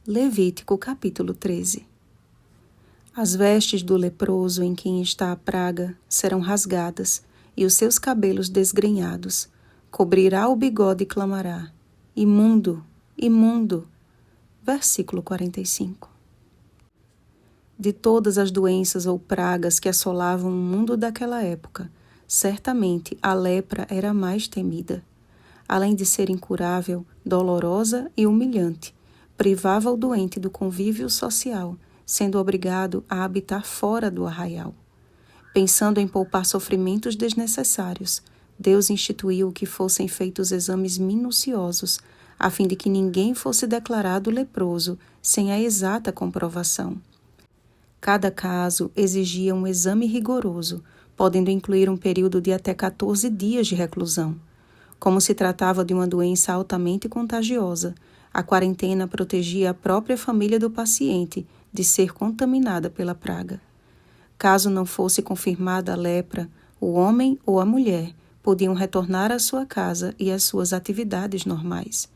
Levítico capítulo 13. As vestes do leproso em quem está a praga serão rasgadas, e os seus cabelos desgrenhados. Cobrirá o bigode e clamará: imundo, imundo. Versículo 45. De todas as doenças ou pragas que assolavam o mundo daquela época, certamente a lepra era a mais temida. Além de ser incurável, dolorosa e humilhante, privava o doente do convívio social, sendo obrigado a habitar fora do arraial. Pensando em poupar sofrimentos desnecessários, Deus instituiu que fossem feitos exames minuciosos, a fim de que ninguém fosse declarado leproso sem a exata comprovação. Cada caso exigia um exame rigoroso, podendo incluir um período de até 14 dias de reclusão. Como se tratava de uma doença altamente contagiosa, a quarentena protegia a própria família do paciente de ser contaminada pela praga. Caso não fosse confirmada a lepra, o homem ou a mulher podiam retornar à sua casa e às suas atividades normais.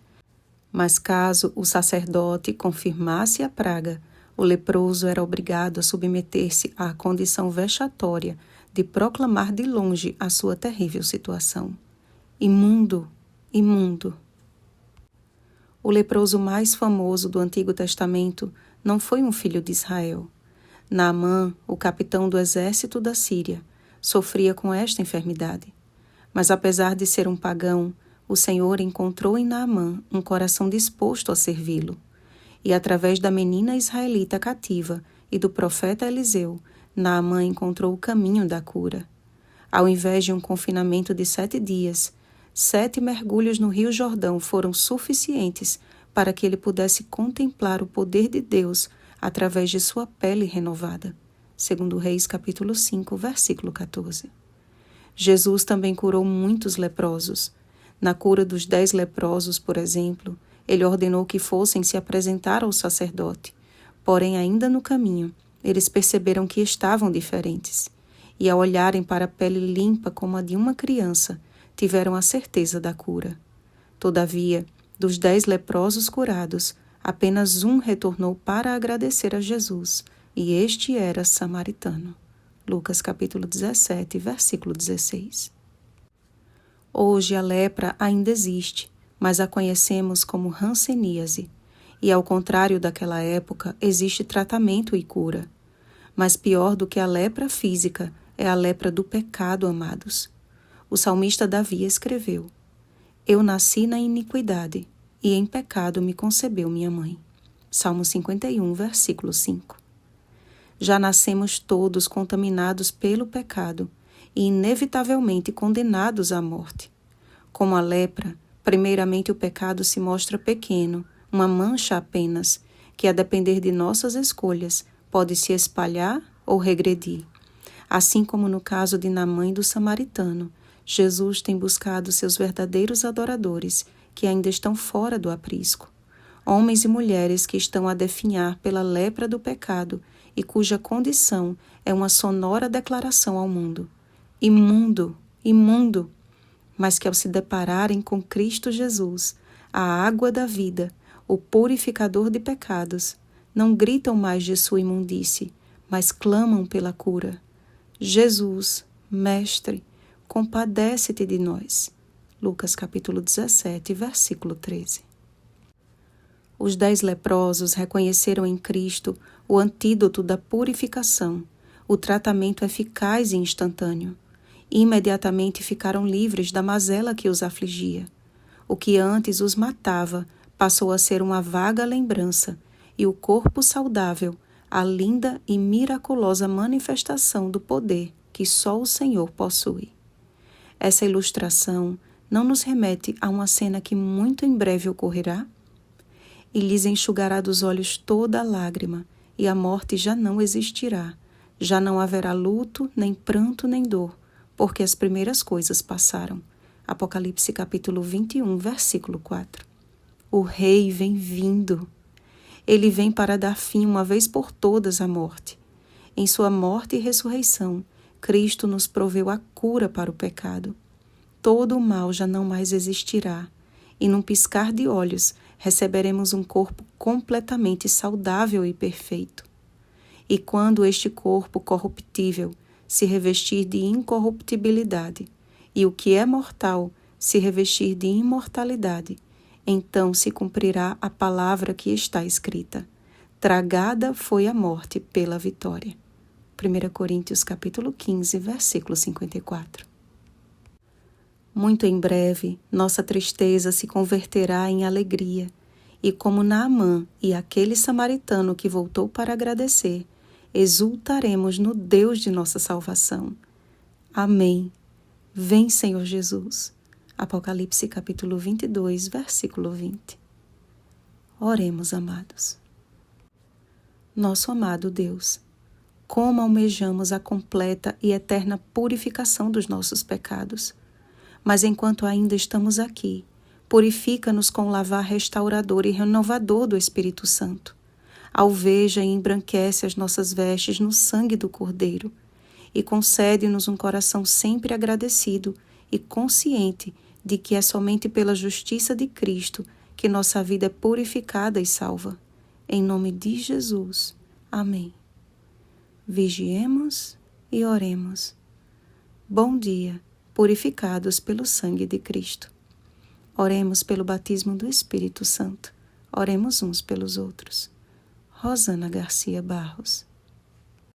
Mas caso o sacerdote confirmasse a praga, o leproso era obrigado a submeter-se à condição vexatória de proclamar de longe a sua terrível situação. Imundo, imundo. O leproso mais famoso do Antigo Testamento não foi um filho de Israel. Naamã, o capitão do exército da Síria, sofria com esta enfermidade. Mas apesar de ser um pagão, o Senhor encontrou em Naamã um coração disposto a servi-lo. E através da menina israelita cativa e do profeta Eliseu, Naamã encontrou o caminho da cura. Ao invés de um confinamento de 7 dias, 7 mergulhos no Rio Jordão foram suficientes para que ele pudesse contemplar o poder de Deus através de sua pele renovada. Segundo Reis capítulo 5, versículo 14. Jesus também curou muitos leprosos. Na cura dos 10 leprosos, por exemplo, ele ordenou que fossem se apresentar ao sacerdote. Porém, ainda no caminho, eles perceberam que estavam diferentes. E ao olharem para a pele limpa como a de uma criança, tiveram a certeza da cura. Todavia, dos 10 leprosos curados, apenas um retornou para agradecer a Jesus, e este era samaritano. Lucas capítulo 17, versículo 16. Hoje a lepra ainda existe, mas a conhecemos como hanseníase, e ao contrário daquela época, existe tratamento e cura. Mas pior do que a lepra física é a lepra do pecado, amados. O salmista Davi escreveu: Eu nasci na iniquidade, e em pecado me concebeu minha mãe. Salmo 51, versículo 5. Já nascemos todos contaminados pelo pecado e inevitavelmente condenados à morte. Como a lepra, primeiramente o pecado se mostra pequeno, uma mancha apenas, que a depender de nossas escolhas pode se espalhar ou regredir. Assim como no caso de Naamã e do samaritano, Jesus tem buscado seus verdadeiros adoradores, que ainda estão fora do aprisco. Homens e mulheres que estão a definhar pela lepra do pecado e cuja condição é uma sonora declaração ao mundo: imundo, imundo! Mas que ao se depararem com Cristo Jesus, a água da vida, o purificador de pecados, não gritam mais de sua imundície, mas clamam pela cura. Jesus, Mestre, compadece-te de nós. Lucas capítulo 17, versículo 13. Os 10 leprosos reconheceram em Cristo o antídoto da purificação, o tratamento eficaz e instantâneo. Imediatamente ficaram livres da mazela que os afligia. O que antes os matava passou a ser uma vaga lembrança, e o corpo saudável, a linda e miraculosa manifestação do poder que só o Senhor possui. Essa ilustração não nos remete a uma cena que muito em breve ocorrerá? E lhes enxugará dos olhos toda a lágrima, e a morte já não existirá. Já não haverá luto, nem pranto, nem dor, porque as primeiras coisas passaram. Apocalipse capítulo 21, versículo 4. O Rei vem vindo. Ele vem para dar fim uma vez por todas à morte. Em sua morte e ressurreição, Cristo nos proveu a cura para o pecado. Todo o mal já não mais existirá, e num piscar de olhos receberemos um corpo completamente saudável e perfeito. E quando este corpo corruptível se revestir de incorruptibilidade, e o que é mortal se revestir de imortalidade, então se cumprirá a palavra que está escrita: tragada foi a morte pela vitória. 1 Coríntios capítulo 15, versículo 54. Muito em breve, nossa tristeza se converterá em alegria, e como Naamã e aquele samaritano que voltou para agradecer, exultaremos no Deus de nossa salvação. Amém. Vem, Senhor Jesus. Apocalipse capítulo 22, versículo 20. Oremos, amados. Nosso amado Deus, como almejamos a completa e eterna purificação dos nossos pecados. Mas enquanto ainda estamos aqui, purifica-nos com o lavar restaurador e renovador do Espírito Santo. Alveja e embranquece as nossas vestes no sangue do Cordeiro e concede-nos um coração sempre agradecido e consciente de que é somente pela justiça de Cristo que nossa vida é purificada e salva. Em nome de Jesus. Amém. Vigiemos e oremos. Bom dia, purificados pelo sangue de Cristo. Oremos pelo batismo do Espírito Santo. Oremos uns pelos outros. Rosana Garcia Barros.